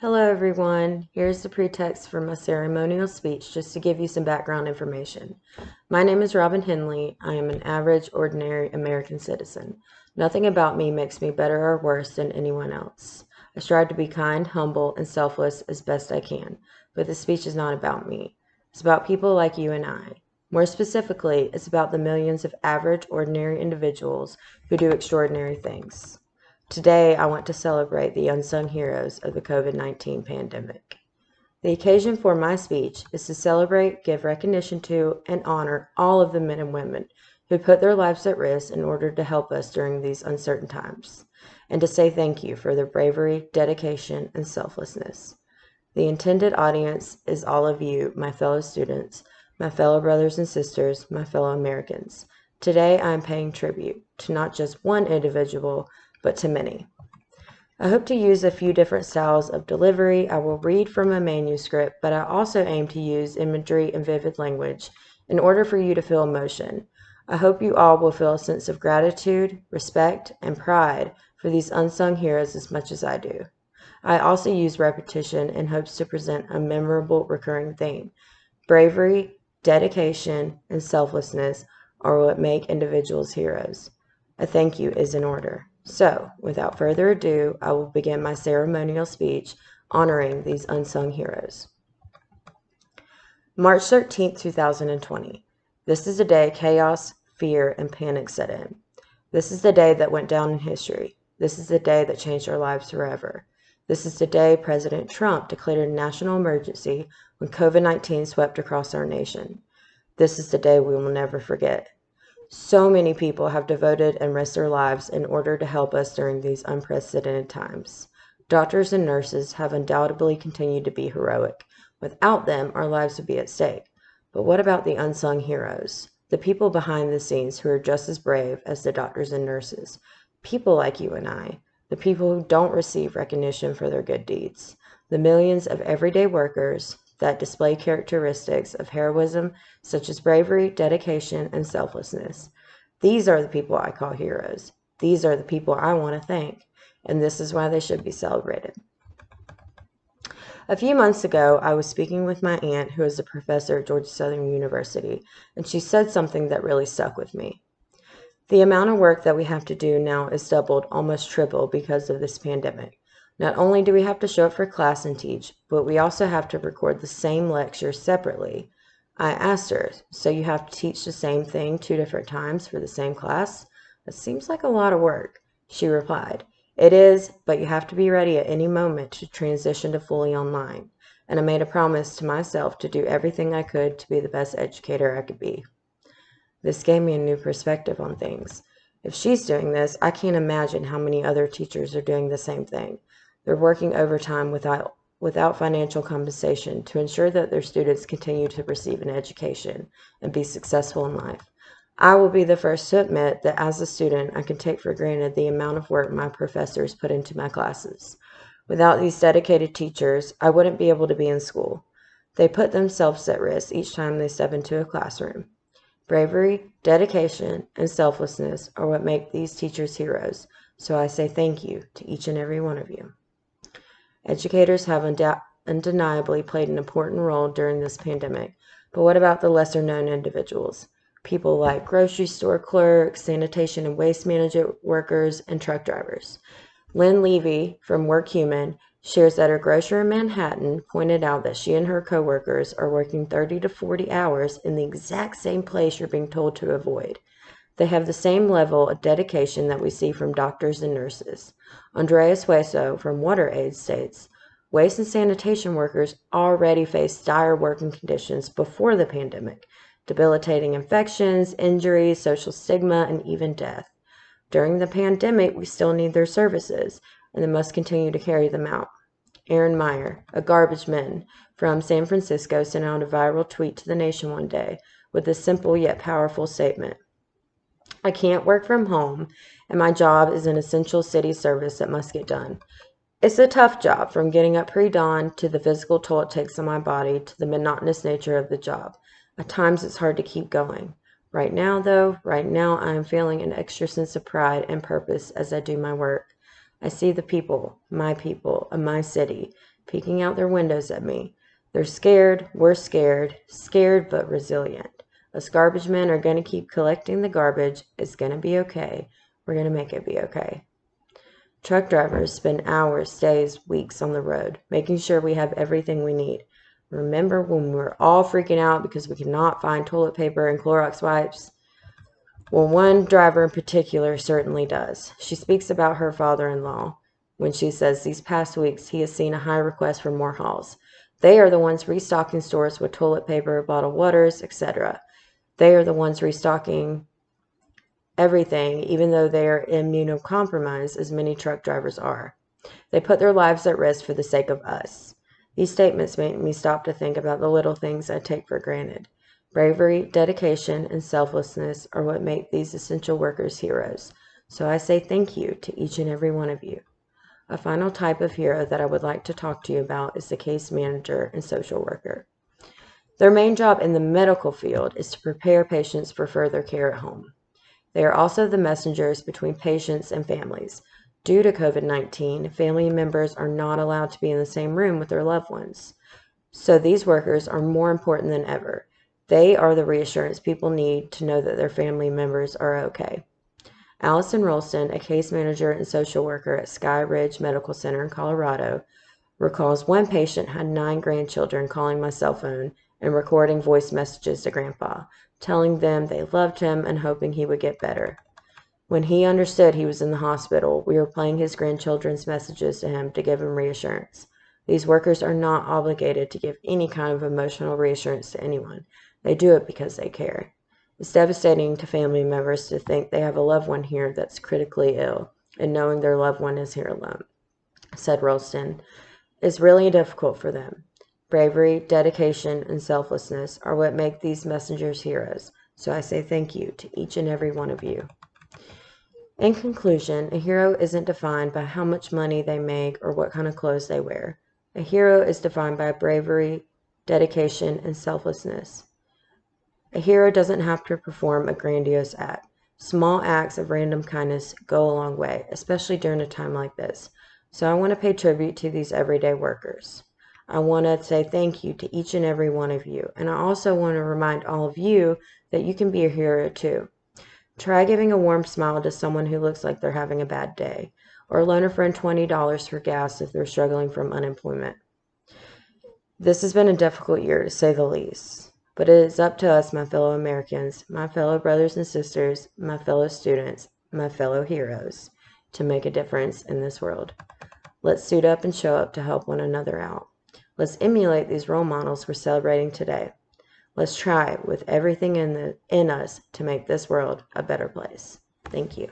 Hello everyone, here's the pretext for my ceremonial speech just to give you some background information. My name is Robin Henley. I am an average, ordinary American citizen. Nothing about me makes me better or worse than anyone else. I strive to be kind, humble, and selfless as best I can, but this speech is not about me. It's about people like you and I. More specifically, it's about the millions of average, ordinary individuals who do extraordinary things. Today, I want to celebrate the unsung heroes of the COVID-19 pandemic. The occasion for my speech is to celebrate, give recognition to, and honor all of the men and women who put their lives at risk in order to help us during these uncertain times, and to say thank you for their bravery, dedication, and selflessness. The intended audience is all of you, my fellow students, my fellow brothers and sisters, my fellow Americans. Today, I am paying tribute to not just one individual, but to many. I hope to use a few different styles of delivery. I will read from a manuscript, but I also aim to use imagery and vivid language in order for you to feel emotion. I hope you all will feel a sense of gratitude, respect, and pride for these unsung heroes as much as I do. I also use repetition in hopes to present a memorable recurring theme. Bravery, dedication, and selflessness are what make individuals heroes. A thank you is in order. So, without further ado, I will begin my ceremonial speech honoring these unsung heroes. March 13th, 2020. This is the day chaos, fear, and panic set in. This is the day that went down in history. This is the day that changed our lives forever. This is the day President Trump declared a national emergency when COVID-19 swept across our nation. This is the day we will never forget. So many people have devoted and risked their lives in order to help us during these unprecedented times. Doctors and nurses have undoubtedly continued to be heroic. Without them, our lives would be at stake. But what about the unsung heroes? The people behind the scenes who are just as brave as the doctors and nurses. People like you and I. The people who don't receive recognition for their good deeds. The millions of everyday workers that display characteristics of heroism such as bravery, dedication, and selflessness. These are the people I call heroes. These are the people I want to thank, and this is why they should be celebrated. A few months ago, I was speaking with my aunt, who is a professor at Georgia Southern University, and she said something that really stuck with me. The amount of work that we have to do now is doubled, almost tripled, because of this pandemic. Not only do we have to show up for class and teach, but we also have to record the same lecture separately. I asked her, so you have to teach the same thing 2 different times for the same class? That seems like a lot of work. She replied, it is, but you have to be ready at any moment to transition to fully online. And I made a promise to myself to do everything I could to be the best educator I could be. This gave me a new perspective on things. If she's doing this, I can't imagine how many other teachers are doing the same thing. They're working overtime without financial compensation to ensure that their students continue to receive an education and be successful in life. I will be the first to admit that as a student, I can take for granted the amount of work my professors put into my classes. Without these dedicated teachers, I wouldn't be able to be in school. They put themselves at risk each time they step into a classroom. Bravery, dedication, and selflessness are what make these teachers heroes, so I say thank you to each and every one of you. Educators have undeniably played an important role during this pandemic, but what about the lesser-known individuals? People like grocery store clerks, sanitation and waste management workers, and truck drivers. Lynn Levy from WorkHuman shares that her grocer in Manhattan pointed out that she and her coworkers are working 30 to 40 hours in the exact same place you're being told to avoid. They have the same level of dedication that we see from doctors and nurses. Andreas Hueso from WaterAid states, waste and sanitation workers already faced dire working conditions before the pandemic, debilitating infections, injuries, social stigma, and even death. During the pandemic, we still need their services, and they must continue to carry them out. Aaron Meyer, a garbage man from San Francisco, sent out a viral tweet to the nation one day with a simple yet powerful statement. I can't work from home, and my job is an essential city service that must get done. It's a tough job, from getting up pre-dawn to the physical toll it takes on my body to the monotonous nature of the job. At times, it's hard to keep going. Right now, I am feeling an extra sense of pride and purpose as I do my work. I see the people of my city, peeking out their windows at me. They're scared, we're scared, scared but resilient. Us garbage men are going to keep collecting the garbage. It's going to be okay. We're going to make it be okay. Truck drivers spend hours, days, weeks on the road, making sure we have everything we need. Remember when we were all freaking out because we could not find toilet paper and Clorox wipes? Well, one driver in particular certainly does. She speaks about her father-in-law when she says these past weeks he has seen a high request for more hauls. They are the ones restocking stores with toilet paper, bottled waters, etc. They are the ones restocking everything, even though they are immunocompromised, as many truck drivers are. They put their lives at risk for the sake of us. These statements make me stop to think about the little things I take for granted. Bravery, dedication, and selflessness are what make these essential workers heroes. So I say thank you to each and every one of you. A final type of hero that I would like to talk to you about is the case manager and social worker. Their main job in the medical field is to prepare patients for further care at home. They are also the messengers between patients and families. Due to COVID-19, family members are not allowed to be in the same room with their loved ones. So these workers are more important than ever. They are the reassurance people need to know that their family members are okay. Allison Rolston, a case manager and social worker at Sky Ridge Medical Center in Colorado, recalls one patient had 9 grandchildren calling my cell phone and recording voice messages to Grandpa, telling them they loved him and hoping he would get better. When he understood he was in the hospital, we were playing his grandchildren's messages to him to give him reassurance. These workers are not obligated to give any kind of emotional reassurance to anyone. They do it because they care. It's devastating to family members to think they have a loved one here that's critically ill, and knowing their loved one is here alone, said Rolston. It's really difficult for them. Bravery, dedication, and selflessness are what make these messengers heroes. So I say thank you to each and every one of you. In conclusion, a hero isn't defined by how much money they make or what kind of clothes they wear. A hero is defined by bravery, dedication, and selflessness. A hero doesn't have to perform a grandiose act. Small acts of random kindness go a long way, especially during a time like this. So I want to pay tribute to these everyday workers. I want to say thank you to each and every one of you. And I also want to remind all of you that you can be a hero too. Try giving a warm smile to someone who looks like they're having a bad day, or loan a friend $20 for gas if they're struggling from unemployment. This has been a difficult year, to say the least, but it is up to us, my fellow Americans, my fellow brothers and sisters, my fellow students, my fellow heroes, to make a difference in this world. Let's suit up and show up to help one another out. Let's emulate these role models we're celebrating today. Let's try with everything in us to make this world a better place. Thank you.